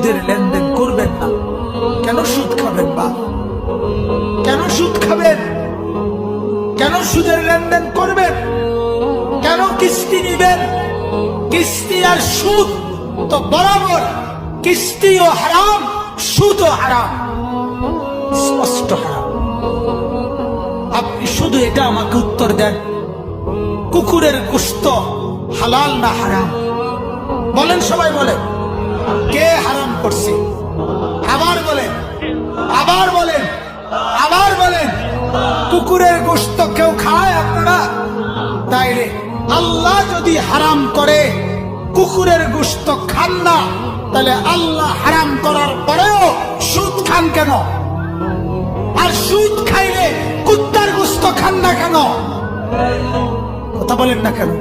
সুদের লেনদেন করবেন না। কেন সুদ খাবেন বা? কেন সুদ খাবেন? কেন সুদের লেনদেন করবেন? কেন কিস্তি নিবেন? কিস্তি আর সুদ তো বরাবর, কিস্তিও হারাম, সুদও হারাম, স্পষ্ট হারাম। আপনি শুধু এটা আমাকে উত্তর দেন, কুকুরের গোশত হালাল না হারাম? বলেন, সবাই বলেন, কে হারাম করছে? আবার বলেন, আবার বলেন, আবার বলেন। কুকুরের গোশত কেউ খায় আপনারা? তাইলে আল্লাহ যদি হারাম করে কুকুরের গোশত খান না, তাহলে আল্লাহ হারাম করার পরেও সুদ খান কেন? আর সুদ খাইলে কুত্তার গোশত খান না কেন? কথা বলেন না কেন?